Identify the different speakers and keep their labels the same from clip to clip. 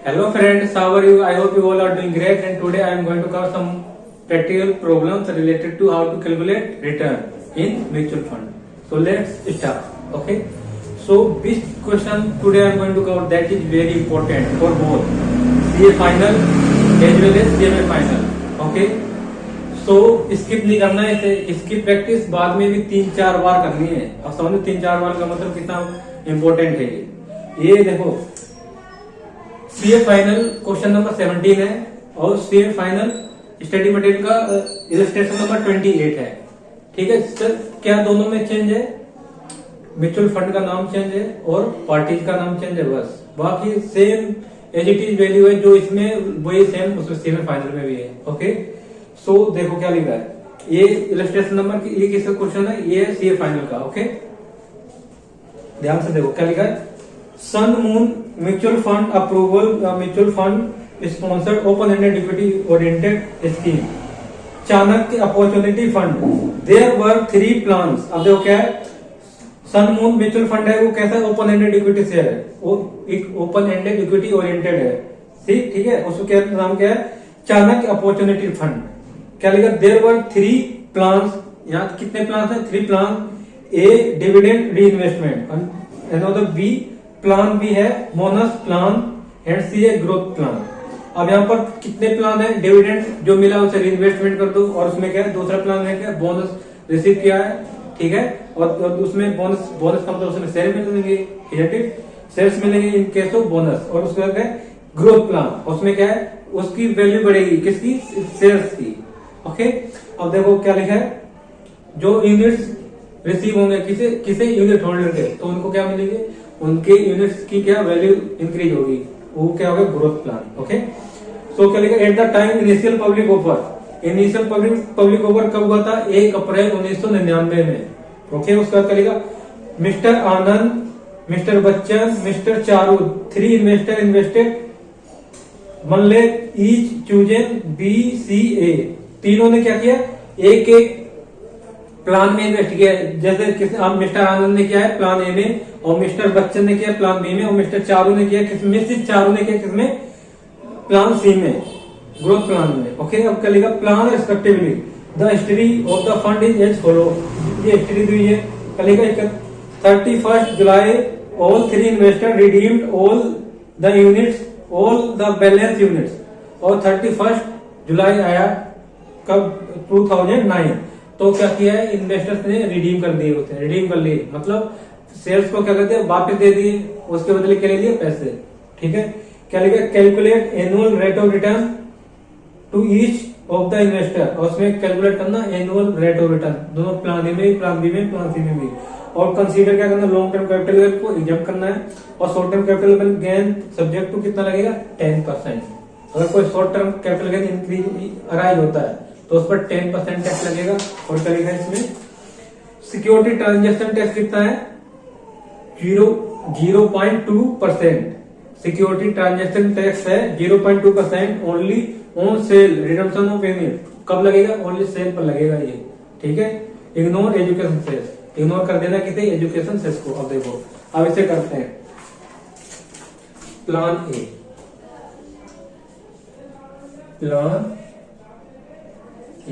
Speaker 1: Hello friends, how are you? I hope you all are doing great, and today I am going to cover some practical problems related to how to calculate return in mutual fund. So let's start. Okay. So this question today I am going to cover that is very important for both CA final as well as CMA final. Okay. So skip नहीं करना है इसे, इसकी practice बाद में भी 3-4 बार करनी है। अब समझो 3-4 बार का मतलब कितना इम्पोर्टेंट है ये देखो सीए फाइनल क्वेश्चन नंबर 17 है और सीए फाइनल स्टडी मटेरियल का इलस्ट्रेशन नंबर 28 है। ठीक है सर, क्या दोनों में चेंज है? म्यूचुअल फंड का नाम चेंज है और पार्टीज का नाम चेंज है, बस बाकी same as it is value है जो इसमें वही सेम उसमें सीए फाइनल में भी है। ओके, सो देखो क्या लिखा है, ये इलस्ट्रेशन नंबर ये किसका क्वेश्चन है? ये है सीए फाइनल का। ओके, ध्यान से देखो क्या लिखा है, sun moon mutual fund approval mutual fund sponsored open ended equity oriented scheme Chanakya opportunity fund there were 3 plans. अब देखो क्या है, सन मून म्यूचुअल फंड है, वो कैसा है? ओपन एंडेड इक्विटी शेयर है, वो एक ओपन एंडेड इक्विटी ओरिएंटेड है। ठीक है, उसको क्या नाम क्या है? Chanakya opportunity fund. क्या लिखा? There were 3 plans. यहाँ कितने प्लान है? 3 plan. A dividend reinvestment, another B plan भी है बोनस प्लान, एंड सी है ग्रोथ प्लान। अब यहाँ पर कितने प्लान है? डिविडेंड जो मिला उसे री इन्वेस्टमेंट कर दो, और उसमें क्या है? दूसरा प्लान है क्या? बोनस रिसीव किया है। ठीक है, और उसमें बोनस का मतलब उसमें शेयर मिलेंगे, शेयर्स मिलेंगे इन केस ऑफ बोनस। और उसके बाद ग्रोथ प्लान, उसमें क्या है? उसकी वैल्यू बढ़ेगी, किसकी? शेयर्स की। ओके, अब देखो क्या लिखा है, जो यूनिट्स रिसीव होंगे किसे यूनिट होल्डर के, तो उनको क्या मिलेंगे? उनके यूनिट्स की क्या वैल्यू इंक्रीज होगी, वो क्या होगा? Growth plan. ओके, सो क्या लिखा? At the time initial public offer, initial public offer कब हुआ था? 1 अप्रैल 1999 में। ओके, उसके बाद क्या लिखा? Mister Anand, mister Bachchan, mister Charu 3 investor invested money each chosen B C A. तीनों ने क्या किया? एक प्लान में इन्वेस्ट किया। जैसे अब मिस्टर आनंद ने किया है प्लान ए में, और मिस्टर बच्चन ने किया प्लान बी में, और मिस्टर चारू ने किया किसमें? सिर्फ चारू ने किया किसमें? प्लान सी में, ग्रोथ प्लान में। ओके, अब क्या लिखा? Plan respectively the history of the fund is as follow. ये हिस्ट्री दी है, क्या लिखा? 31 July all 3 investor redeemed all the units, all the balance units. और 31 जुलाई आया कब? 2009। तो क्या किया है? इन्वेस्टर्स ने रिडीम कर दिए होते हैं, रिडीम कर लिए मतलब शेयर्स को क्या करते हैं? वापस दे दिए, उसके बदले क्या ले लिए? पैसे। ठीक है, क्या लिखा? Calculate annual rate of return to each of the investor, और उसमें कैलकुलेट करना एनुअल रेट ऑफ रिटर्न, दोनों प्लान ए में, प्लान बी में, प्लान सी में भी। और कंसीडर क्या करना? लॉन्ग टर्म कैपिटल गेन को एग्जाम करना है, और short term capital gain subject to कितना लगेगा? 10%। अगर कोई short term capital gain increase arise होता है तो उस पर 10% टैक्स लगेगा। और क्या लिखा है इसमें? सिक्योरिटी ट्रांजेक्शन टैक्स कितना है? 0.2%। सिक्योरिटी ट्रांजेक्शन टैक्स है 0.2% only on sale redemption of unit. कब लगेगा? ओनली सेल पर लगेगा ये। ठीक है, इग्नोर एजुकेशन सेस, इग्नोर कर देना किसे? एजुकेशन सेस को। अब देखो, अब इसे करते हैं प्लान ए। प्लान ए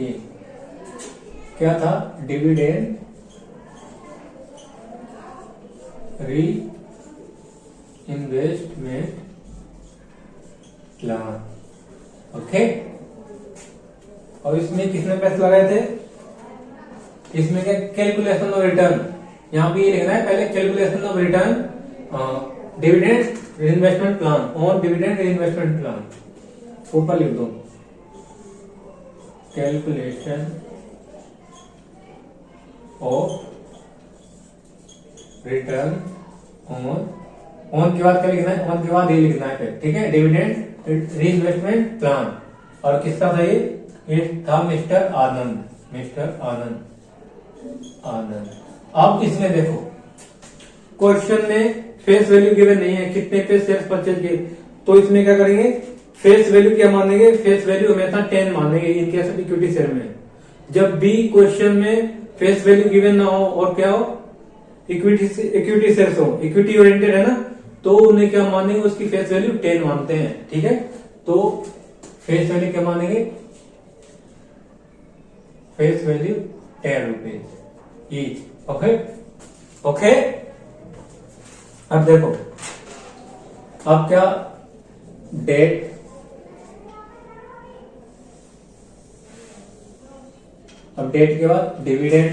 Speaker 1: क्या था? डिविडेंड री इन्वेस्टमेंट प्लान। ओके, और इसमें किसने पैसे लगाए थे? इसमें क्या? Calculation of return. यहां पे ये लिखना है पहले, calculation of return dividend investment plan, और डिविडेंड इन्वेस्टमेंट प्लान ऊपर लिख दो। कैलकुलेशन ऑफ रिटर्न ऑन के बाद क्या लिखना है? ऑन के बाद ये लिखना है फिर। ठीक है, डिविडेंड री इन्वेस्टमेंट प्लान। और किसका था ये था मिस्टर आनंद, मिस्टर आनंद। अब इसमें देखो, क्वेश्चन में फेस वैल्यू गिवन नहीं है, कितने पे शेयर्स परचेज किए, तो इसमें क्या करेंगे? फेस वैल्यू क्या मानेंगे? फेस वैल्यू हमेशा 10 मानेंगे in case of equity share में। जब भी क्वेश्चन में फेस वैल्यू गिवन ना हो और क्या हो, इक्विटी शेयर्स हो, इक्विटी ओरिएंटेड है ना, तो उन्हें क्या मानेंगे, उसकी फेस वैल्यू 10 मानते हैं। ठीक है, तो फेस वैल्यू क्या मानेंगे, face value 10 rupees each. Okay okay, अब देखो, अब क्या, डेट, अब डेट के बाद डिविडेंड,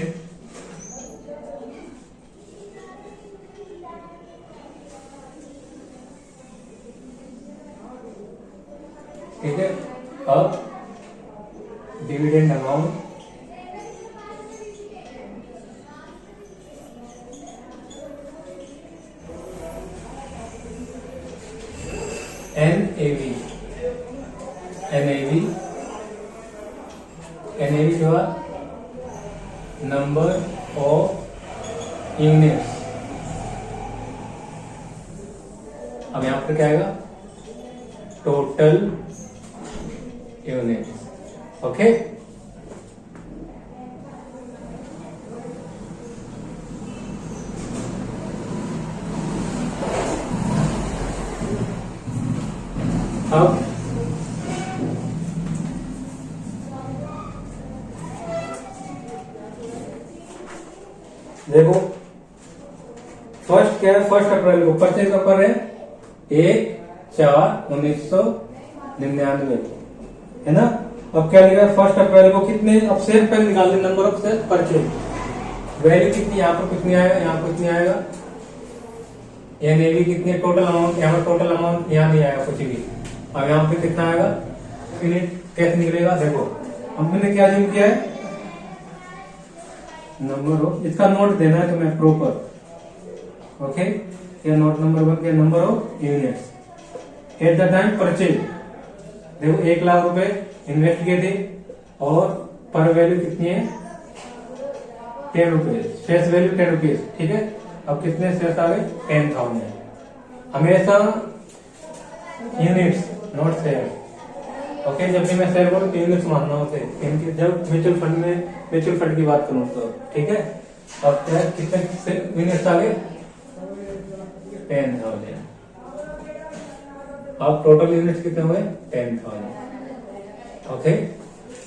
Speaker 1: ठीक है, अब dividend amount, NAV, NAV, NAV के बाद नंबर ऑफ यूनिट्स। अब यहां पर क्या आएगा, टोटल यूनिट्स। ओके, अब देखो, फर्स्ट क्या है, 1 अप्रैल को परचेज कब कर रहे हैं, 1/4/1999, है ना। अब क्या लिखा है, 1 अप्रैल को कितने, अब शेयर पहले निकाल दें, number of share purchase, value कितनी, यहाँ पर कितनी आएगा, यहाँ पर कितनी आएगा, एनएवी कितनी, टोटल अमाउंट, यहाँ पर टोटल अमाउंट यहाँ नहीं आएगा कुछ भी। अब यहाँ पे कितना आएगा, यूनिट कैसे निकलेगा, देखो अब मैंने क्या जिम किया है, नंबर ऑफ, इसका नोट देना है तुम्हें प्रॉपर। ओके, ये नोट नंबर 1 के number of units at the time purchase. देखो 1 लाख रुपए इन्वेस्ट किए थे और पर वैल्यू कितनी है, 10 रुपीज, फेस वैल्यू 10 रुपीज। ठीक है, अब कितने शेयर आ गए, 10,000। हमेशा यूनिट्स नोट शेयर। ओके, जब भी मैं शेयर करूँ तो यूनिट्स मानना होते हैं इनकी, जब म्यूचुअल फंड में म्यूचुअल फंड की बात करूँ तो। ठीक है, अब क्या, कितने यूनिट्स आ गए, 10,000। अब टोटल यूनिट्स कितने हुए, 10,000। ओके,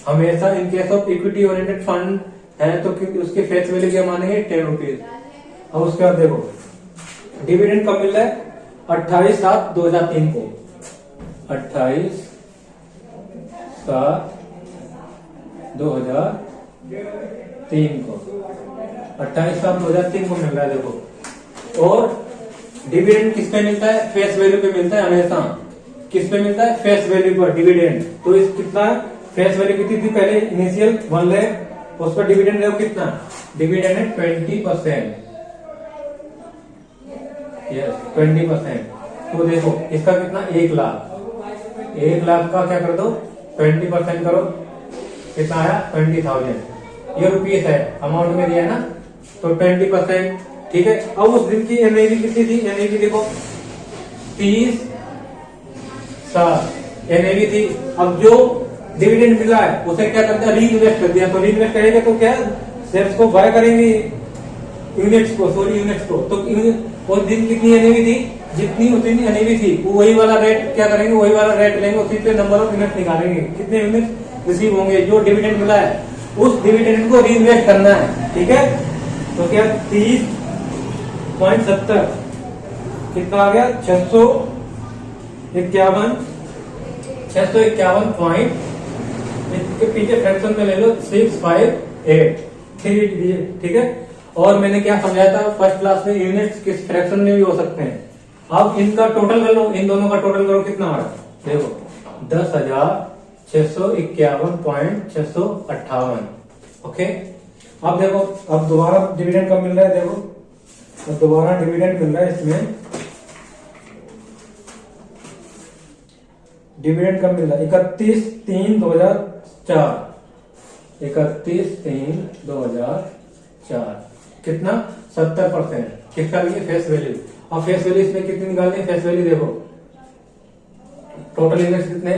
Speaker 1: हमेशा in case of equity oriented fund है तो उसके फेस वैल्यू क्या मानेंगे, 10 रुपीज। अब उसके बाद देखो डिविडेंड कब मिल रहा है, 28/7/2003 को, 28/7/2003 को, 28/7/2003 को मिल रहा है। देखो, और डिविडेंड किस पे मिलता है, फेस वैल्यू पे मिलता है हमेशा। किस पे मिलता है, फेस वैल्यू पर डिविडेंड। तो इस कितना फेस वैल्यू कितनी थी पहले, इनिशियल 1 लाख, उस पर डिविडेंड देखो कितना, डिविडेंड है 20%। यस, 20%। तो देखो इसका कितना, 1 लाख, 1 लाख का क्या कर दो, 20% करो, कितना आया, 20,000। ये रुपीस है, अमाउंट में दिया है ना, तो 20%। ठीक है, अब उस दिन की एनएवी कितनी थी, एनएवी देखो 30/7 एनएवी थी। अब जो डिविडेंड मिला है उसे क्या करते हैं, री इन्वेस्ट कर दिया। तो री इन्वेस्ट करेंगे तो क्या, शेयर्स को बाय करेंगे, यूनिट्स को, सॉरी यूनिट्स को। तो उस दिन कितनी एनएवी थी, जितनी उतनी एनएवी थी, वही वाला रेट क्या करेंगे, वही वाला रेट लेंगे, उसी पे नंबर ऑफ यूनिट निकालेंगे, कितने यूनिट रिसीव होंगे, जो डिविडेंड मिला है उस डिविडेंड को री इन्वेस्ट करना है। ठीक है, तो क्या 30.70 कितना आ गया, 651 पॉइंट, इसके पीछे फ्रैक्शन में ले लो 658। ठीक है, और मैंने क्या समझाया था फर्स्ट क्लास में, यूनिट्स किस फ्रैक्शन में भी हो सकते हैं। अब इनका टोटल कर लो, इन दोनों का टोटल करो, कितना आ रहा है, देखो 10,651.658। ओके, अब देखो, अब दोबारा डिविडेंड कब मिल रहा है, देखो अब दोबारा डिविडेंड मिल रहा है, इसमें डिविडेंड कब मिल रहा है, 31/3/2004, 31/3/2004, कितना, 70%। किसका लिए, फेस वैल्यू। अब फेस वैल्यू इसमें कितनी निकालनी है, फेस वैल्यू देखो, टोटल यूनिट्स कितने,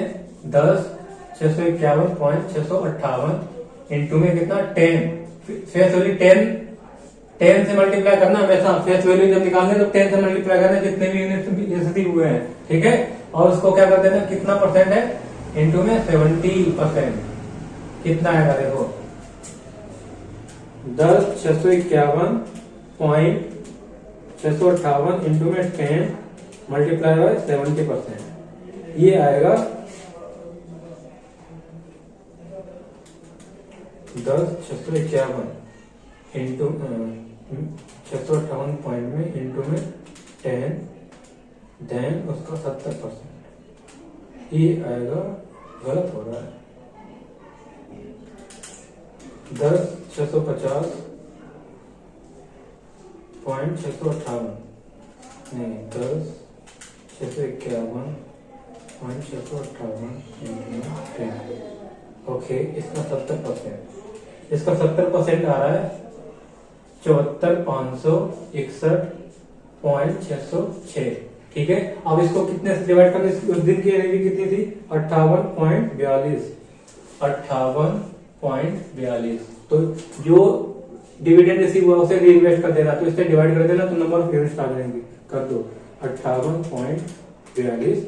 Speaker 1: 10,651.658 इंटू में कितना, 10, फेस वैल्यू 10 10 से मल्टीप्लाई करना हमेशा, फेस वैल्यू जब निकालने तो 10 से मल्टीप्लाई करना जितने भी यूनिट हुए हैं, ठीक है। और उसको क्या कर देना, कितना परसेंट है, इंटू में 70%, कितना आएगा देखो 10,651.658 इंटू में 10 मल्टीप्लाई बाय 70%, ये आएगा 10,651 इंटू 658 पॉइंट में इंटू में 10 देन उसका 70%, ये आएगा, गलत हो रहा है, 10,650.658 नहीं 10,651.658 ओके, इसका 70%, इसका 70% आ रहा है 74,561.606, ठीक है। अब इसको कितने से डिवाइड करना, उस दिन की एनएवी कितनी थी 58.42, तो जो डिविडेंड रिसीव हुआ उसे रीइन्वेस्ट कर देना, तो इससे डिवाइड कर देना तो नंबर ऑफ यूनिट्स आ जाएंगे, कर दो 58.42,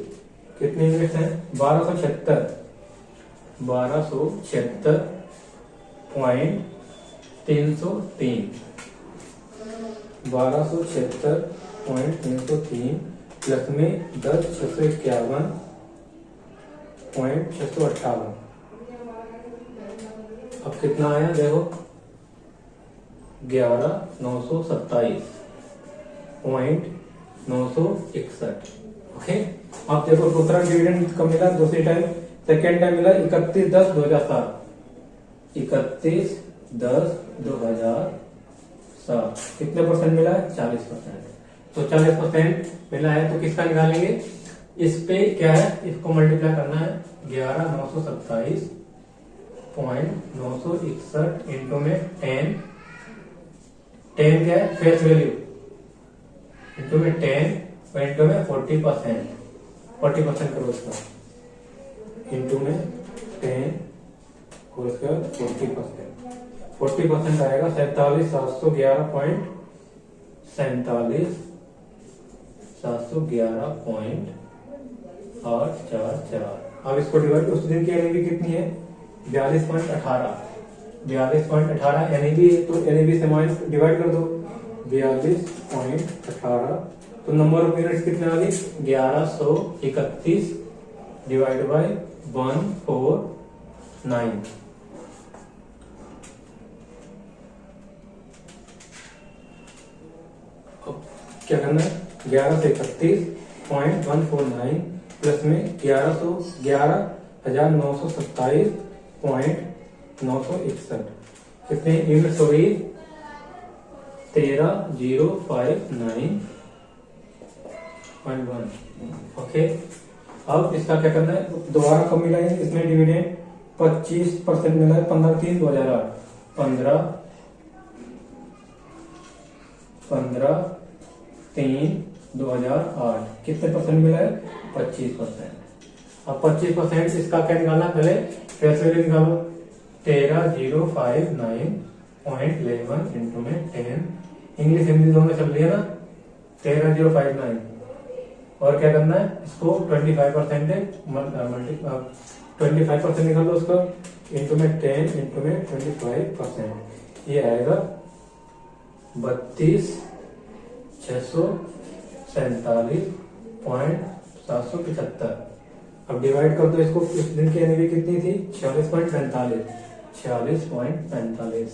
Speaker 1: कितने यूनिट्स हैं 1276.303 प्लस में 10,651.658, अब कितना आया देखो 11,927.961, ओके। अब देखो दूसरा डिविडेंड कब मिला, दूसरी टाइम, सेकेंड टाइम मिला 31/10/2007, 31/10/2007, कितने परसेंट मिला है 40%, तो 40% मिला है, तो किसका निकालेंगे, इस पे क्या है, इसको मल्टीप्लाई करना है 11,927.961 इंटू में 10 क्या है फेस वैल्यू, इंटू में 10 और इंटू में 40% करो उसका, इंटू में 10 और उसका 40% आएगा 47,711.844। अब इसको डिवाइड, उस दिन की एनएवी कितनी है 42.18 एनएवी, तो एनएवी से माइनस डिवाइड कर दो 42.18, तो नंबर ऑफ यूनिट्स कितने आ गए 1131 डिवाइड बाय 149, क्या करना है 1131.149 प्लस में 11,927.961, कितने यूनिट्स हो गई 13,059.1, ओके। अब इसका क्या करना है, दोबारा कब मिला है, इसमें डिविडेंड 25% मिला है 15/3/2008, 15/3/2008, कितने परसेंट मिला है 25%। अब 25% इसका क्या निकालना, पहले फेस वैल्यू निकालो 13,059.11 इंटू में 10, इंग्लिश हिंदी दोनों चल रही है ना, 13,059, और क्या करना है इसको 25% 25% निकाल लो उसको, इंटू में 10 इंटू में 25%, ये आएगा 32,647.775। अब डिवाइड कर दो इसको, इस दिन की एनएवी कितनी थी 46.45,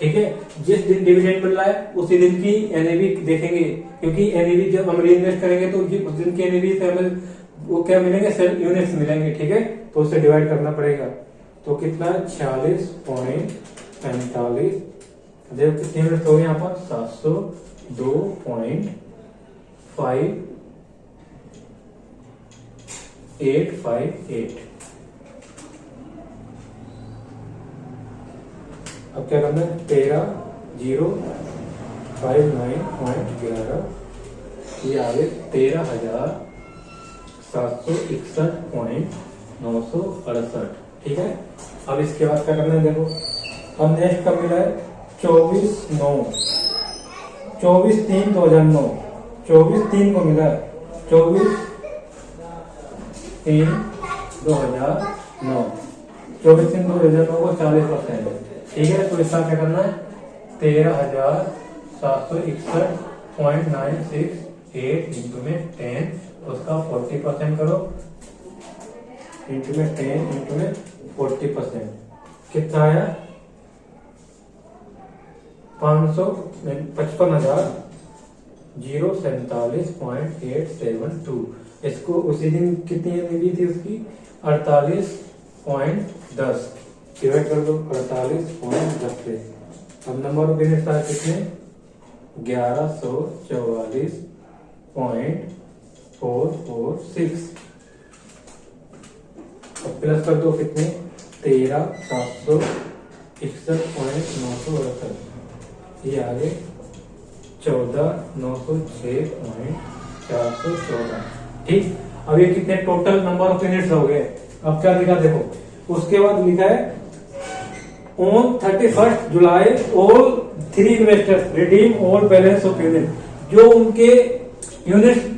Speaker 1: ठीक है। जिस दिन डिविडेंड मिल रहा है उसी दिन की एनएवी देखेंगे, क्योंकि एनएवी जब हम रीइन्वेस्ट करेंगे तो उस दिन की एनएवी से हमें वो क्या मिलेंगे, सेल यूनिट्स मिलेंगे, ठीक है, तो उसे डिवाइड करना पड़ेगा, तो कितना 46.45, देखो कितने यूनिट्स हो गए यहाँ पर 702.5858। अब क्या करना है 13,059.11, ये आगे 13,761.968, ठीक है। अब इसके बाद क्या करना है देखो, अब नेक्स्ट कब मिला है 24/9 24/3/2009, 24/3 को मिला 24/3/2009, 24/3/2009 को 40%। ठीक है, तो इसका क्या करना है 13,761.968 इंटू में 10, उसका 40% करो, इंटू में 10 इंटू में 40%, कितना आया 555,047.872। इसको उसी दिन कितनी मिली थी उसकी 48.10, डिवाइड कर दो 48.10 से। अब नंबर ऑफ यूनिट्स आए कितने 1144.446। अब प्लस कर दो कितने 13,761.968, ये आगे 14,906.414। ठीक, अब ये कितने टोटल नंबर ऑफ यूनिट्स हो गए। अब क्या लिखा देखो, उसके बाद लिखा है on 31 July all 3 investors redeem all balance of unit. जो उनके यूनिट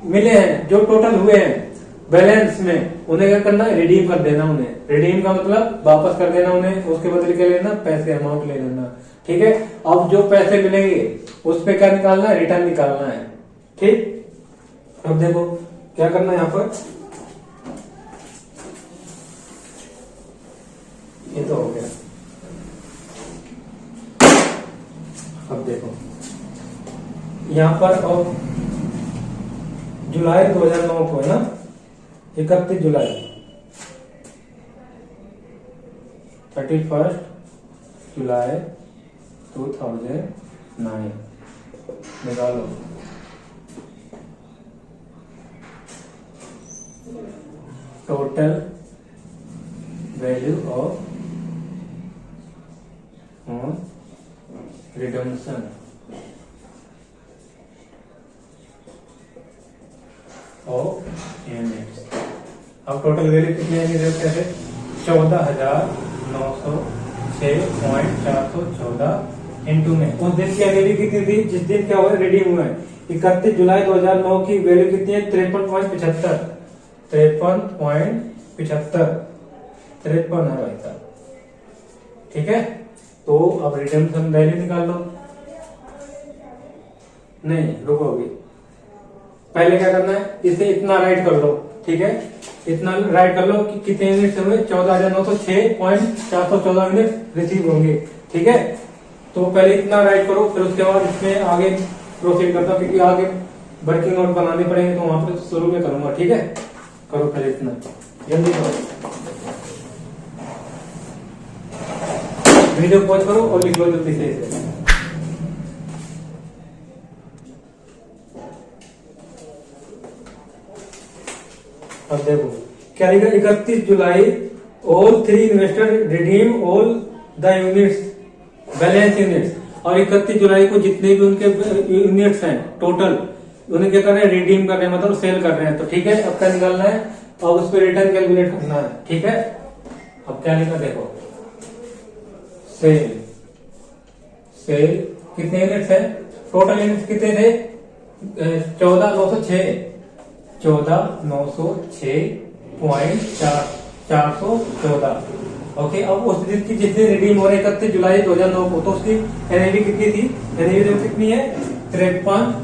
Speaker 1: मिले हैं, जो टोटल हुए हैं बैलेंस में, उन्हें क्या करना है रिडीम कर देना। उन्हें रिडीम का मतलब वापस कर देना उन्हें, उसके बदले क्या लेना पैसे अमाउंट ले लेना। ठीक है, अब जो पैसे मिलेंगे उस पे क्या निकालना है रिटर्न निकालना है। ठीक, अब देखो क्या करना है यहां पर, ये तो हो गया। अब देखो यहां पर अब जुलाई 2009 को है ना 31 जुलाई 31 जुलाई 2009 निकालो। Total value of redemption of units. अब टोटल वैल्यू कितनी आएगी कैसे 14,906.414 इंटू में उस दिन की वैल्यू कितनी थी जिस दिन क्या हुआ रिडीम हुआ है 31 जुलाई 2009 की वैल्यू कितनी है 53.75 53 है भाई साहब। ठीक है, तो अब रिडम्पशन वैल्यू निकाल लो। नहीं रुकोगे, पहले क्या करना है इसे इतना राइट कर लो। ठीक है, इतना राइट कर लो कि कितने यूनिट हुए 14,906.414 यूनिट रिसीव होंगे। ठीक है, तो पहले इतना राइट करो, फिर उसके बाद इसमें आगे प्रोसीड करता हूँ क्योंकि आगे वर्किंग नोट बनाने पड़ेंगे, तो वहां पर शुरू में करूंगा। ठीक है, करो पहले इतना जल्दी करो, वीडियो पॉज करो और लिख लो जल्दी से इसे। अब देखो क्या लिखा 31 July all 3 investor redeem all the units balance units. और 31 जुलाई को जितने भी उनके यूनिट्स हैं टोटल उन्हें क्या कर रहे हैं रिडीम कर रहे हैं, मतलब सेल कर रहे हैं। तो ठीक है, अब क्या निकालना है और उस पर रिटर्न कैलकुलेट करना है। ठीक है, अब क्या लिखा देखो सेल सेल कितने यूनिट्स है टोटल यूनिट्स कितने थे 14,906.414। ओके, अब उस दिन की जितने रिडीम हो रहे 31 जुलाई 2009 को, तो उसकी एनएवी कितनी थी, एनएवी कितनी है 53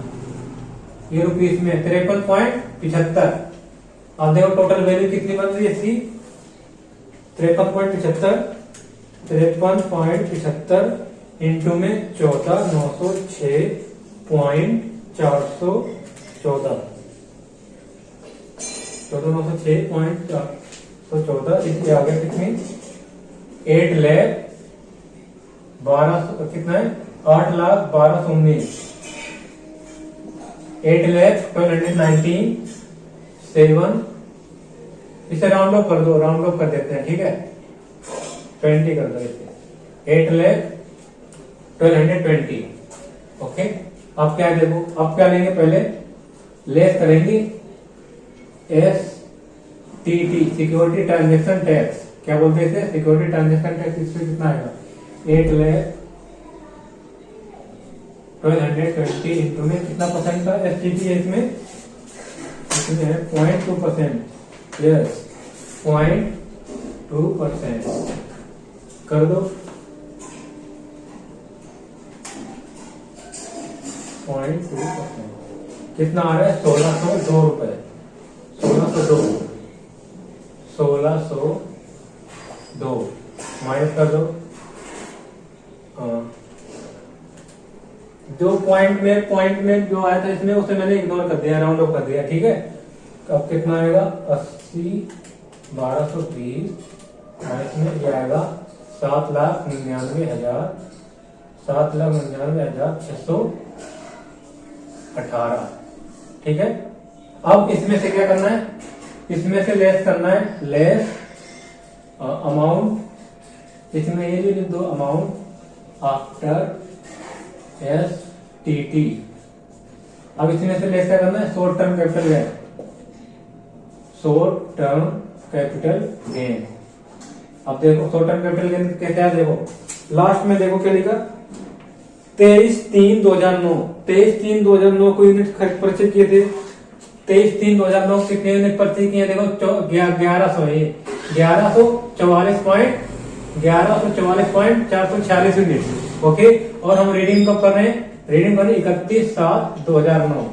Speaker 1: ये रुपीज में 53.75। अब देखो टोटल वैल्यू कितनी बन रही है इसकी 53.75 इंटू में 14,906.414 14,906.414 इसके आगे कितनी 8,12,000 कितना है 8,12,19 8,12,19,7 इसे राउंड ऑफ कर दो, राउंड ऑफ कर देते हैं। ठीक है, 20 कर दो इसे 8,12,20। ओके, अब क्या देखो, अब क्या लेंगे पहले लेस करेंगे STT सिक्योरिटी ट्रांजेक्शन टैक्स। क्या बोलते हैं इसे सिक्योरिटी ट्रांजेक्शन टैक्स। इसमें कितना आएगा 1220 इंटू में कितना परसेंट का एसटीटी है इसमें है 0.2%। यस 0.2% कर दो 0.2%। कितना आ रहा है 1602 रुपए 1602 माइनस कर दो। जो पॉइंट में जो आया था इसमें उसे मैंने इग्नोर कर दिया, राउंड ऑफ कर दिया, ठीक है। अब कितना आएगा 80 1220 माइनस में ये आएगा 7,99,618, ठीक है। अब इसमें से क्या करना है, इसमें से लेस करना है, लेस अमाउंट, इसमें ये भी लिख दो अमाउंट आफ्टर STT। अब इसमें से लेस क्या करना है, short term capital gain, short term capital gain. अब देखो शॉर्ट टर्म कैपिटल गेन क्या है, देखो लास्ट में देखो क्या लिखा 23/3/2009 23/3/2009 को यूनिट परचेज किए थे। 23/3/2009 कितने यूनिट परचेज किए, देखो 1144.446 यूनिट, ओके। और हम रीडिंग कब कर रहे हैं, रीडिंग कर रहे 31/7/2009।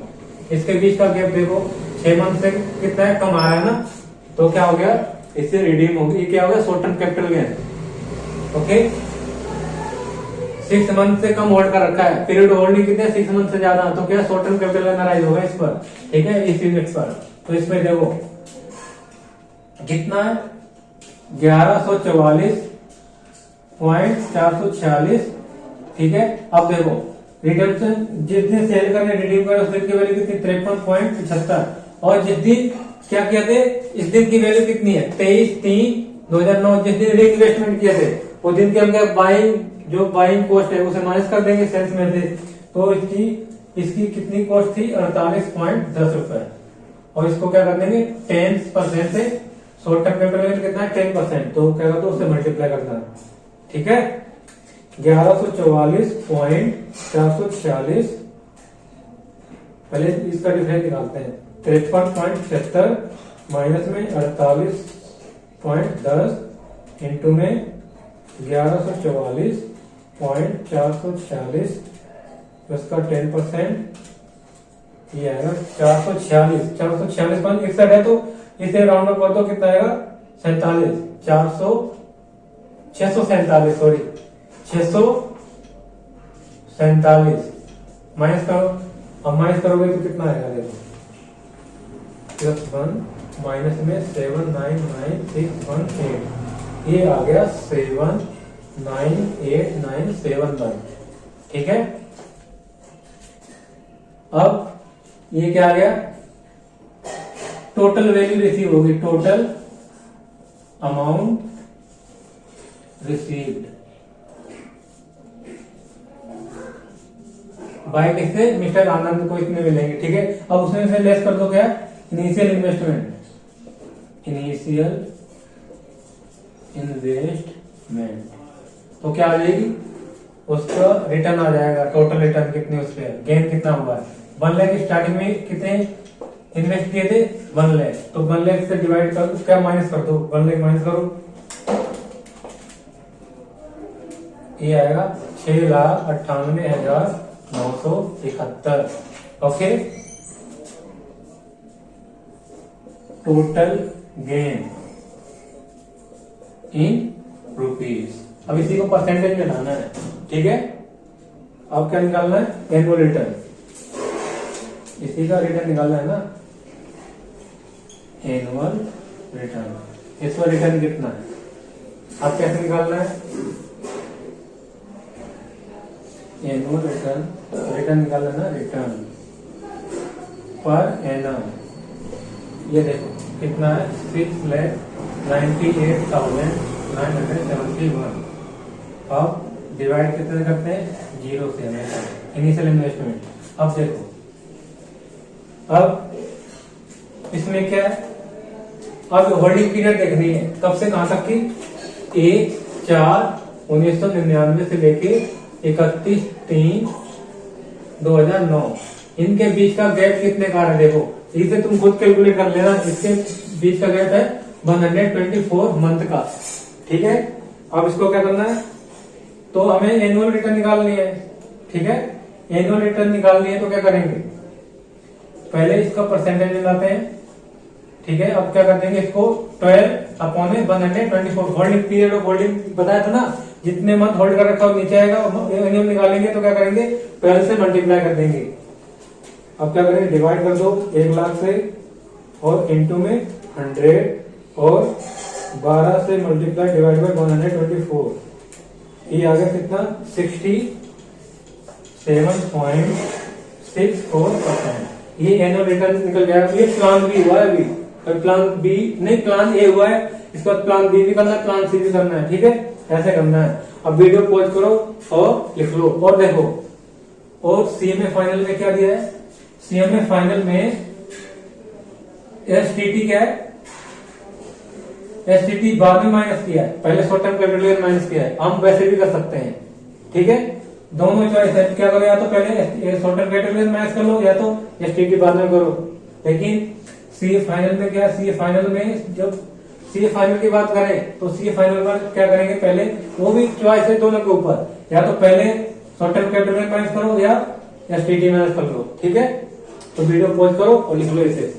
Speaker 1: इसके बीच का गैप देखो 6 मंथ से कितना है, कम आ रहा है ना, तो क्या हो गया, इससे रीडिंग होगी। ये क्या हो गया, short term capital gain, okay. 6 month से कम होल्ड कर रखा है, पीरियड होल्डिंग कितने 6 मंथ से ज्यादा, तो क्या short term capital gain rise होगा इस पर, ठीक है, इस यूनिट पर। तो इसमें देखो कितना है 1144.446, ठीक है। अब देखो रिडम्पशन जिस दिन सेल करने रिडीम कर उस दिन की वैल्यू कितनी 53.75, और जिस दिन क्या किया थे इस दिन की वैल्यू कितनी है 23/3/2009, जिस दिन रीइन्वेस्टमेंट किए थे उस दिन की हम क्या बाइंग, जो बाइंग कॉस्ट है उसे माइनस कर देंगे सेल्स में से, तो इसकी कितनी कॉस्ट थी 48.10 रुपए, और इसको क्या कर देंगे 10% से, शॉर्ट टर्म कैपिटल गेन कितना है 10%, तो क्या करते उससे मल्टीप्लाई करना है, ठीक है। 1144.446 पहले इसका डिफरेंस निकालते हैं, 53.76 माइनस में 48.10 इंटू में 1144.446 उसका 10%, ये आएगा 446 है, तो इसे राउंड अप कर दो कितना आएगा 647 माइनस करो। अब माइनस करोगे तो कितना आएगा, देखो +1 माइनस में 799,618, ये आ गया 798,971, ठीक है। अब ये क्या आ गया, टोटल वैल्यू रिसीव होगी, टोटल अमाउंट रिसीव्ड बाय किससे, मिस्टर आनंद को इतने मिलेंगे, ठीक है। अब उसमें से लेस कर दो क्या, इनिशियल इन्वेस्टमेंट, तो क्या आ जाएगी, उसका रिटर्न आ जाएगा, टोटल रिटर्न कितने उस पर, गेन कितना हुआ है 1 लाख, स्टार्टिंग में कितने इन्वेस्ट किए थे 1 लाख, तो 1 लाख से डिवाइड कर क्या माइनस कर दो, 1 लाख माइनस करो, ये आएगा 6,98,971, okay. Total gain in rupees. अब इसी को परसेंटेज में लाना है, ठीक है। अब क्या निकालना है, एनुअल रिटर्न, इसी का रिटर्न निकालना है ना, एनुअल रिटर्न, इसका रिटर्न कितना है, अब कैसे निकालना है, एनुअल रिटर्न निकालना है ना, रिटर्न पर एनम, ये देखो कितना है 6,98,971। अब डिवाइड कितने करते हैं 0 से हमेशा, इनिशियल इन्वेस्टमेंट। अब देखो अब इसमें क्या है, अब होल्डिंग पीरियड देखनी है कब से कहां तक की, 1/4/1999 से लेके 31/3 2009, इनके बीच का गैप कितने का है देखो, इसे तुम खुद कैलकुलेट कर लेना। इसके बीच का गैप है 124 मंथ का, ठीक है। अब इसको क्या करना है, तो हमें एनुअल रिटर्न निकालनी है, ठीक है। एनुअल रिटर्न निकालनी है तो क्या करेंगे, पहले इसका परसेंटेज लगाते हैं, ठीक है। अब क्या कर देंगे, इसको 12/124 होल्डिंग पीरियड ऑफ होल्डिंग बताया था ना, जितने मंथ होल्ड कर रखा हो नीचे आएगा। एनुअल निकालेंगे तो क्या करेंगे, 12 से मल्टीप्लाई कर देंगे। अब क्या करेंगे, डिवाइड कर दो 1 लाख से और इंटू में 100 और 12 से मल्टीप्लाई डिवाइड बाय 124, ये आ गया कितना 67.64%। ये एनुअल रिटर्न निकल गया। ये प्लान बी हुआ है अभी, और प्लान बी नहीं, प्लान ए हुआ है, इसके बाद प्लान बी भी करना है, प्लान सी भी करना है, ठीक है। ऐसे करना है। अब वीडियो पॉज करो और लिख लो और देखो। और सीएमए फाइनल में क्या दिया है, सीएमए फाइनल में एसटीटी क्या है, एसटीटी बाद में माइनस किया है, पहले शॉर्ट टर्म कैपिटल माइनस किया है। हम वैसे भी कर सकते हैं, ठीक है। दोनों चॉइस है, क्या करो, या तो पहले शॉर्ट टर्म कैपिटल माइनस कर लो, या तो एसटीटी बाद में करो। लेकिन सीए फाइनल में क्या, सीए फाइनल में जब सीए फाइनल की बात करें तो सीए फाइनल में क्या करेंगे, पहले वो भी चॉइस है दोनों के ऊपर, या तो पहले शॉर्ट टर्म कैपिटल माइनस करो या एसटीटी माइनस कर लो, ठीक है। तो वीडियो पॉज करो और लिख लो इसे।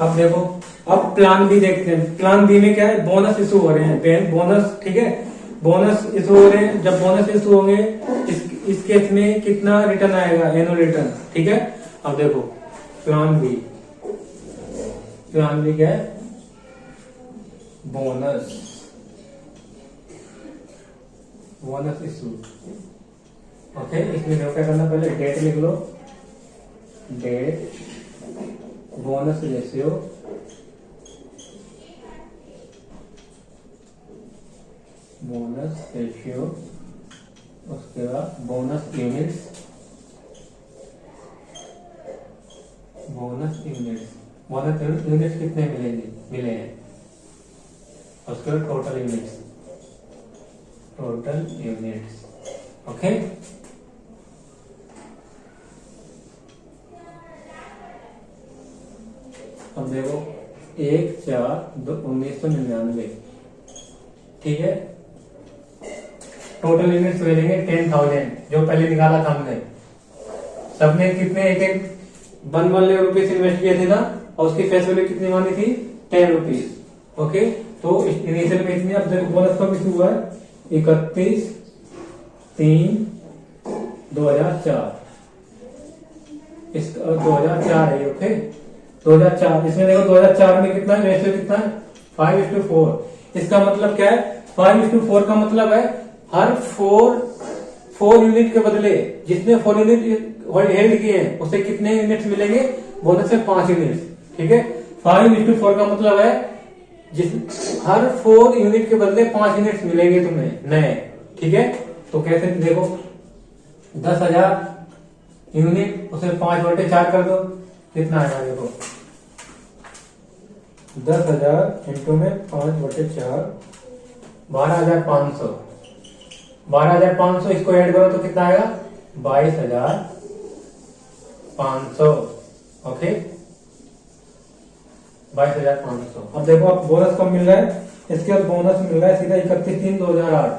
Speaker 1: अब देखो, अब प्लान बी देखते हैं। प्लान बी में क्या है, बोनस इशू हो रहे हैं, बोनस, ठीक है। बोनस इशू हो रहे हैं, जब बोनस इशू होंगे इस केस में कितना रिटर्न आएगा, एनुअल रिटर्न, ठीक है। अब देखो प्लान बी, प्लान बी क्या है, बोनस, बोनस इशू, ओके। इसमें देखो क्या करना, पहले डेट लिख लो, date, bonus ratio, bonus ratio, उसके बाद bonus units, bonus units, bonus units कितने मिले हैं, उसके बाद total units, total units, okay. अब देखो 1/4/1999, ठीक है। टोटल यूनिट्स मिलेंगे 10,000, जो पहले निकाला था हमने। सबने कितने, एक 1 लाख रुपीज इन्वेस्ट किए थे ना, और उसकी फेस वैल्यू कितनी मानी थी, 10 रुपीज, ओके। तो इनिशियल में इतनी, अब देखो बोनस कब इशू हुआ है, 31/3/2004, इस 2004 है, ओके। 2004, इसमें देखो 2004 में कितना रेशियो कितना है, 5:4। इसका मतलब क्या है, 5:4 का मतलब है हर 4 यूनिट के बदले जितने 4 यूनिट हेल्ड किए हैं उसे कितने यूनिट्स मिलेंगे, बोनस से 5 यूनिट्स, ठीक है। 5:4 का मतलब है हर 4 यूनिट के बदले 5 यूनिट्स मिलेंगे तुम्हें नए, ठीक है। तो कैसे, देखो 10,000 यूनिट, उसे 5/4 कर दो, कितना आएगा देखो, 10,000 इंटू में 5/4, 12,500, 12,500, इसको ऐड करो तो कितना आएगा, 22,500, ओके, 22,500। अब देखो, अब बोनस कब मिल रहा है, इसके बाद बोनस मिल रहा है सीधा 31/3/2008,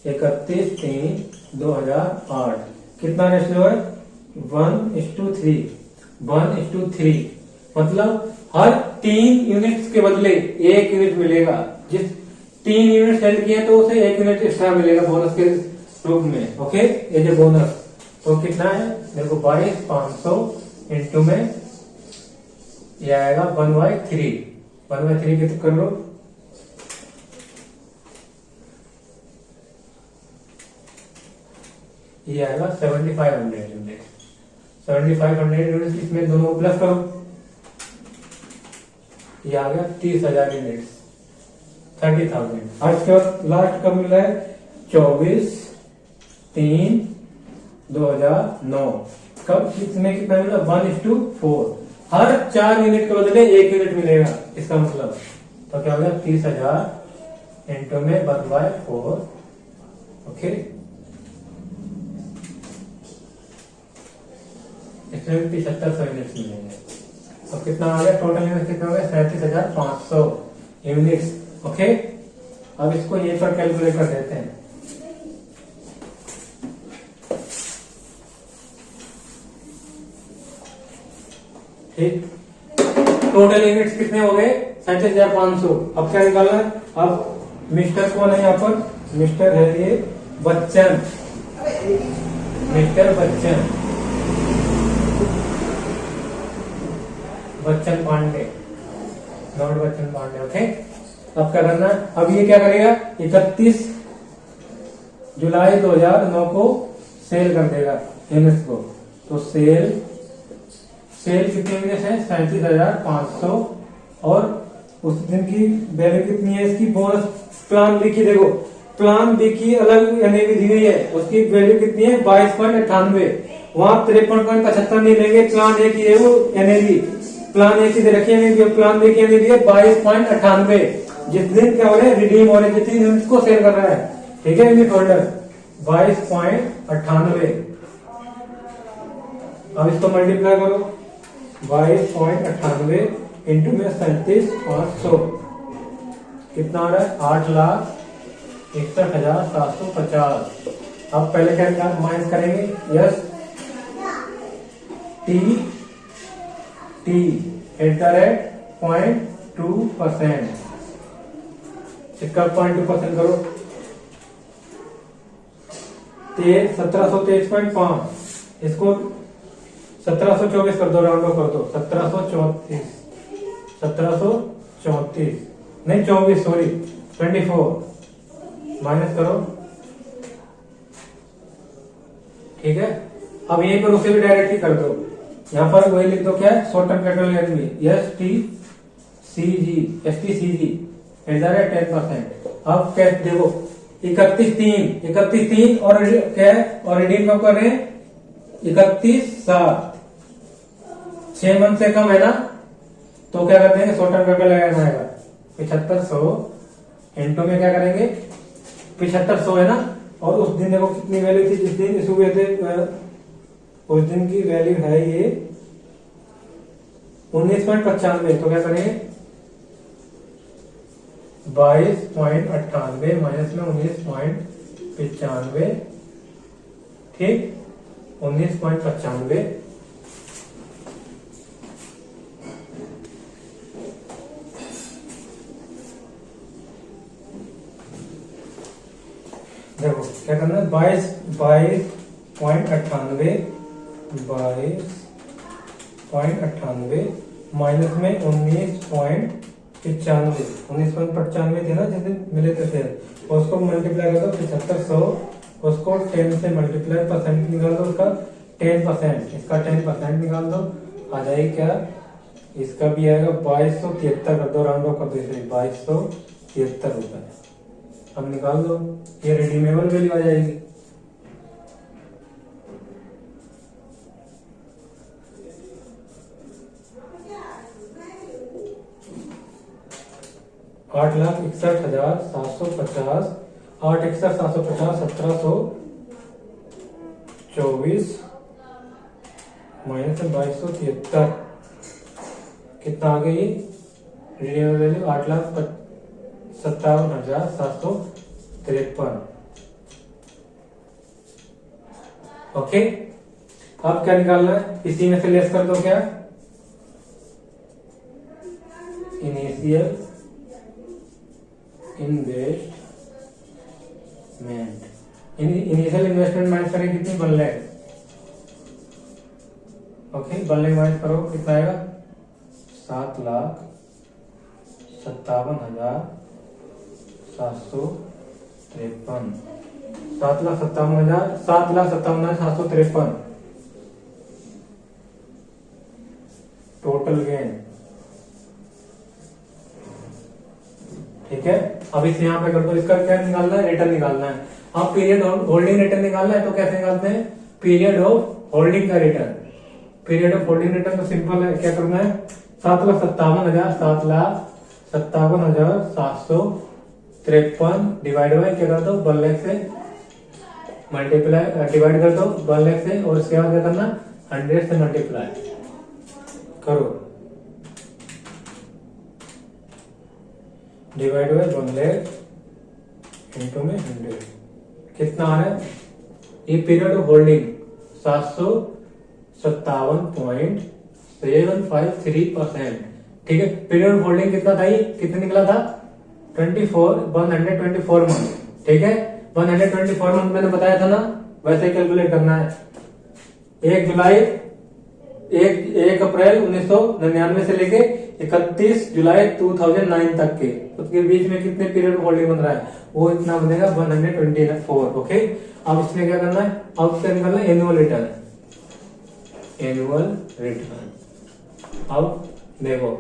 Speaker 1: 31/3/2008, कितना रेशियो है, 1:3, 1:3, मतलब हर 3 यूनिट्स के बदले 1 यूनिट मिलेगा। जिस 3 यूनिट हेल्ड किए तो उसे 1 यूनिट एक्स्ट्रा मिलेगा बोनस के रूप में, ओके। ये जो बोनस, तो कितना है देखो, 22,500 इंटू में ये आएगा 1/3, 1/3 कितना कर लो, ये आएगा 7,500 यूनिट, 7,500 यूनिट, इसमें दोनों को प्लस करो, ये आ गया 30,000 यूनिट्स, 30,000। आज के बाद लास्ट कब मिल रहा है, 24/3/2009, कब कितने की फॉर्मूला 1:4, हर 4 यूनिट के बदले 1 यूनिट मिलेगा, इसका मतलब तो क्या हो गया 30,000 इंटू में 1/4। ओके, इसमें भी 7500 यूनिट मिलेंगे। तो कितना आ गया टोटल यूनिट, कितना हो गया 37,500 यूनिट्स। ओके, अब इसको ये पर कैलकुलेट कर देते हैं। ठीक, टोटल यूनिट्स कितने हो गए 37,500। अब क्या निकालना है, अब मिस्टर कौन है यहाँ पर, मिस्टर है ये Bachchan, mister Bachchan, Bachchan Pandey, lord Bachchan Pandey. Okay, अब क्या करना है, अब ये क्या करेगा 31 जुलाई 2009 को सेल कर देगा यूनिट्स को। तो सेल कितने यूनिट्स है 37,500, और उस दिन की वैल्यू कितनी है इसकी, बोनस प्लान बी की, देखो प्लान बी की अलग एनएवी दी गई है, उसकी वैल्यू कितनी है 22.98, वहां 53.75 नहीं लेंगे, प्लान ए की है वो एनएवी, प्लान ए की दे रखी है, प्लान बी की एनएवी है 22.98। जिस दिन क्या हो रहा है रिडीम हो रहे हैं, जितनी यूनिट को सेल कर रहा है, ठीक है यूनिट होल्डर 22.98। अब इसको मल्टीप्लाई करो 22.98 इंटू में 37,500, कितना आ रहा है 8,61,750। अब पहले क्या माइनस करेंगे, yes T eight the rate 0.2%, इसका 0.2% करो, 1723.5, इसको 1724 कर दो, राउंड ऑफ कर दो, 1734 नहीं 24, सॉरी 24 माइनस करो। ठीक है, अब यहीं पर उसे भी डायरेक्टली कर दो, यहाँ पर वही लिख दो, क्या है शॉर्ट टर्म कैपिटल एनवी STCG एट द रेट 10%। अब क्या देखो 31/3 और क्या है, और रिडीम कब कर रहे हैं 31/7, 6 मंथ से कम है ना, तो क्या करते हैं शॉर्ट टर्म कैपिटल लगाना आएगा 7500 इंटू में क्या करेंगे 7500 है ना, और उस दिन देखो कितनी वैल्यू थी जिस दिन इशू हुए थे, उस दिन की वैल्यू है ये 19.95, तो क्या करेंगे 22.98 माइनस में 19.95, ठीक 19.95। देखो क्या करना है 22.98 माइनस में 19.95 थे ना जिस दिन मिले थे, उसको मल्टीप्लाई कर दो 7500, उसको 10 से मल्टीप्लाई, परसेंट निकाल दो उसका 10%, इसका 10% निकाल दो, आ जाएगी क्या, इसका भी आएगा 2273 कर दो, राउंड ऑफ कर दो, 2273 रुपए। अब निकाल दो, ये रिडीमेबल वैल्यू आ जाएगी। $8,61,750, 1724 माइनस 2273, कितना आ गई रिडीमेबल वैल्यू 8,57,753। ओके, अब क्या निकालना है, इसी में से लेस कर दो, क्या initial investment, initial investment minus करें कितनी 1 लाख। ओके, 1 लाख माइनस करो कितना आएगा 7,57,753, 7,57,753 टोटल गेन। ठीक है, अब इसे यहाँ पे कर दो, इसका क्या निकालना है रिटर्न निकालना है। अब पीरियड होल्डिंग रिटर्न निकालना है, तो कैसे निकालते हैं पीरियड ऑफ होल्डिंग का return. Period of holding return तो सिंपल है, क्या करना है 7,57,753 डिवाइड बाय क्या कर दो 1 लाख से मल्टीप्लाई डिवाइड कर दो 1 लाख से, और इसके बाद क्या करना 100 से मल्टीप्लाई करो डिवाइड बाय 1 लाख इंटू में 100 कितना आ रहा है, ये पीरियड ऑफ होल्डिंग 757.753%। ठीक है, पीरियड ऑफ होल्डिंग कितना था, ये कितना निकला था 124 मंथ। ठीक है, 124 मंथ मैंने बताया था ना, वैसे कैलकुलेट करना है। 1 अप्रैल 1999 से लेके 31 जुलाई 2009 तक के, उसके बीच में कितने पीरियड होल्डिंग बन रहा है, वो इतना बनेगा 124। ओके, अब इसमें क्या करना है, अब क्या निकालना है एनुअल रिटर्न। अब देखो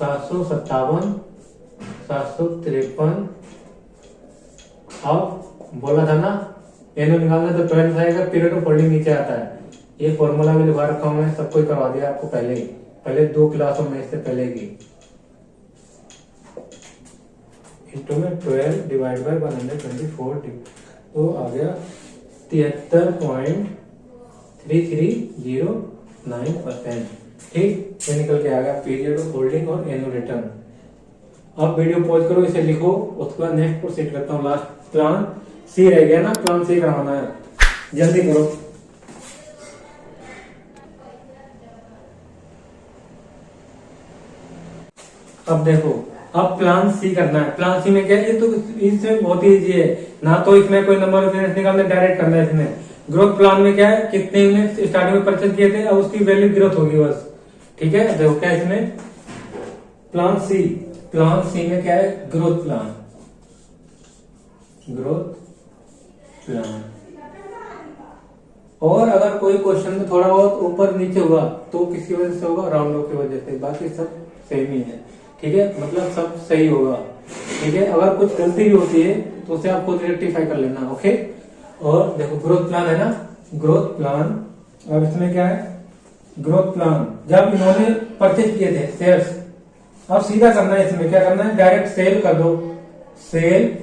Speaker 1: 757,753, अब बोला था ना एनुअल निकालना, तो 12 आएगा, पीरियड ऑफ होल्डिंग नीचे आता है। ये फॉर्मूला भी लिखा रखा हूं मैं, सब कुछ करवा दिया आपको पहले 2 क्लासों में, इससे पहले की। इंटू में 12 डिवाइड बाय 124, तो आ गया 73.3309%। ठीक, ये निकल के आ गया पीरियड ऑफ होल्डिंग और एनुअल रिटर्न। अब वीडियो पॉज करो, इसे लिखो, उसके बाद नेक्स्ट प्रोसीड करता हूँ। लास्ट प्लान सी रह गया ना, प्लान सी करवाना है, जल्दी करो। अब देखो, अब प्लान सी करना है। प्लान सी में क्या है, ये तो इसमें बहुत ही इजी है ना, तो इसमें कोई नंबर ऑफ यूनिट्स निकालना, डायरेक्ट करना है इसमें। ग्रोथ प्लान में क्या है, कितने यूनिट्स स्टार्टिंग में परचेज किए थे, अब उसकी वैल्यू ग्रोथ होगी बस। ठीक है, देखो क्या है इसमें प्लान सी में क्या है, ग्रोथ प्लान और अगर कोई क्वेश्चन में थोड़ा बहुत ऊपर नीचे हुआ तो किसकी वजह से होगा, राउंड ऑफ की वजह से, बाकी सब सेम ही है। ठीक है, मतलब सब सही होगा। ठीक है, अगर कुछ गलती भी होती है तो उसे आप खुद रेक्टिफाई कर लेना। ओके, और देखो ग्रोथ प्लान है ना, ग्रोथ प्लान। अब इसमें क्या है, ग्रोथ प्लान जब इन्होंने परचेज किए थे शेयर्स, अब सीधा करना है, इसमें क्या करना है, डायरेक्ट सेल कर दो। सेल,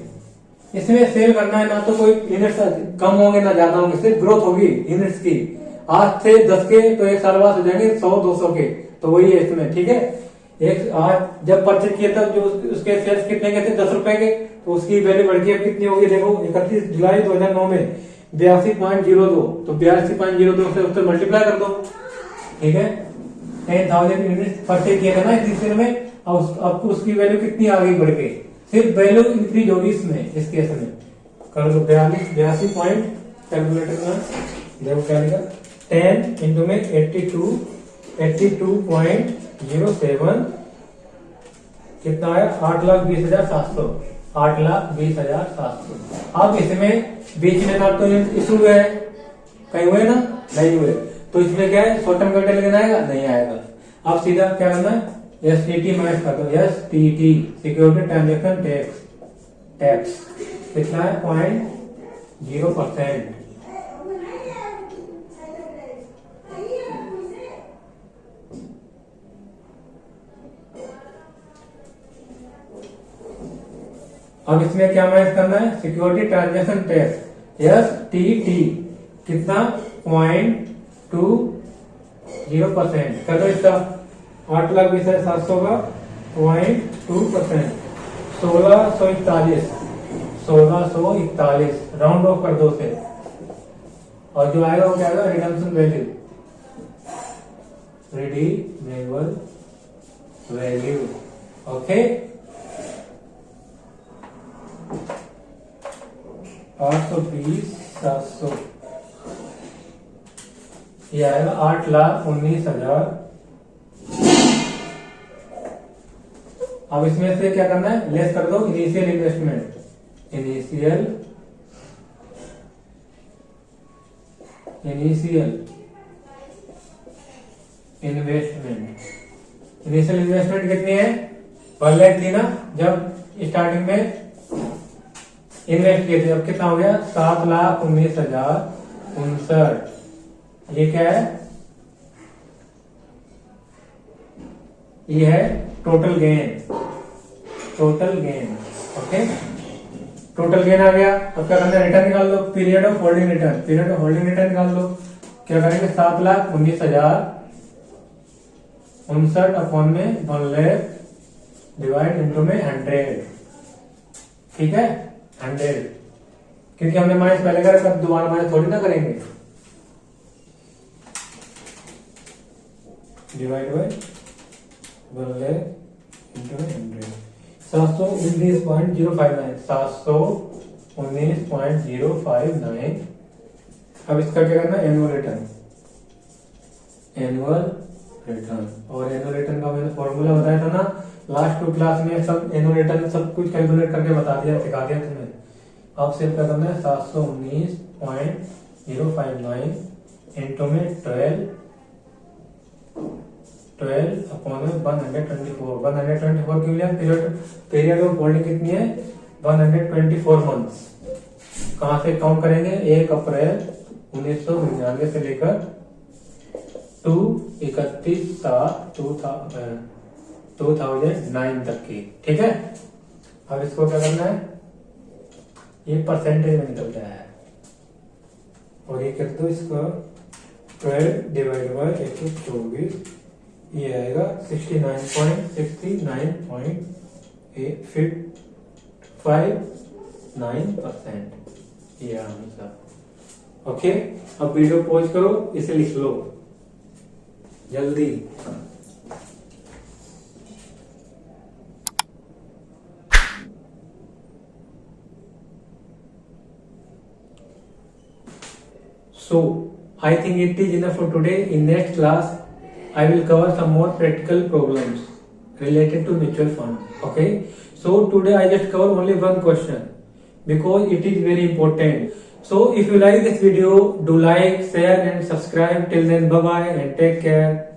Speaker 1: इसमें सेल करना है ना, तो कोई यूनिट्स कम होंगे ना ज्यादा होंगे, सिर्फ ग्रोथ होगी यूनिट्स की। आज से 10 के तो 1 साल बाद हो जाएंगे 100-200 के, तो वही है इसमें। ठीक है, एक आज जब परचेज किया तब जो उसके शेयर्स कितने के थे 10 रुपए के, तो उसकी वैल्यू बढ़ के अब कितनी होगी, देखो 31 जुलाई 2009 में 82.02, तो 82.02 से उससे मल्टीप्लाई कर दो। ठीक है, 10,000 यूनिट परचेज किया था ना इस ईयर में, अब उसकी वैल्यू कितनी आ गई बढ़ के, सिर्फ वैल्यू इंक्रीज होगी इसमें, इस केस में कर दो 82 पॉइंट, कैलकुलेटर में देखो क्या लिखा, 10 इंटू में 82.07 कितना है, 8,20,700, 8,20,700। अब इसमें बीच में ना तो इशू है, कहीं हुए ना, नहीं हुए, तो इसमें क्या है, शॉर्ट टर्म कैपिटल लेना आएगा, नहीं आएगा। अब सीधा क्या करना है, STT माइनस कर दो, STT सिक्योरिटी ट्रांजेक्शन टैक्स कितना है 0.0%। अब इसमें क्या माइनस करना है, सिक्योरिटी ट्रांजेक्शन टैक्स STT कितना 0.20% कर दो। इसका 8,20,700 का 0.2%, 1641 राउंड ऑफ कर दो से, और जो आएगा वो क्या आएगा, redemption value, redeemable value. Okay, 820,700 ये आएगा 8,19,000। अब इसमें से क्या करना है, लेस कर दो इनिशियल इन्वेस्टमेंट, इनिशियल इन्वेस्टमेंट कितनी है, 1 लाख थी ना जब स्टार्टिंग में इन्वेस्ट किए थे, अब कितना हो गया 7,19,059। ये क्या है ये है total gain, total gain. Okay, total gain आ गया। अब क्या करना है, रिटर्न निकाल लो, period of holding return, period of holding return निकाल लो। क्या करेंगे, 7,19,059 अपॉन में 1 लाख डिवाइड इनटू में 100। ठीक है, 100, क्योंकि हमने माइनस पहले करा, कब दोबारा माइनस थोड़ी ना करेंगे। डिवाइड बाय 1 लाख इनटू में 100, 719.059, 719.059। अब इसका क्या करना है, एनुअल रिटर्न, एनुअल रिटर्न। और एनुअल रिटर्न का मैंने फॉर्मूला बताया था ना लास्ट 2 क्लास में, सब एनुअल रिटर्न सब कुछ कैलकुलेट करके बता दिया, सिखा दिया तुम्हें। अब सिर्फ क्या करना है, 719.059 इंटू में 12 अपॉन में 124। 124 क्यों लिया, पीरियड ऑफ होल्डिंग कितनी है, 124 मंथ्स। कहां से काउंट करेंगे, 1 अप्रैल 1999 से लेकर 31/7/2009 तक की। ठीक है, अब इसको क्या करना है, ये परसेंटेज में निकल गया है, और ये कर दो इसको 12 डिवाइड बाय 124, ये आएगा 69.6959%। ये आंसर। ओके, अब वीडियो पॉज करो, इसे लिख लो जल्दी। So I think it is enough for today. In next class I will cover some more practical problems related to mutual fund. Okay, so today I just cover only one question because it is very important. So if you like this video, do like, share and subscribe. Till then, bye bye and take care.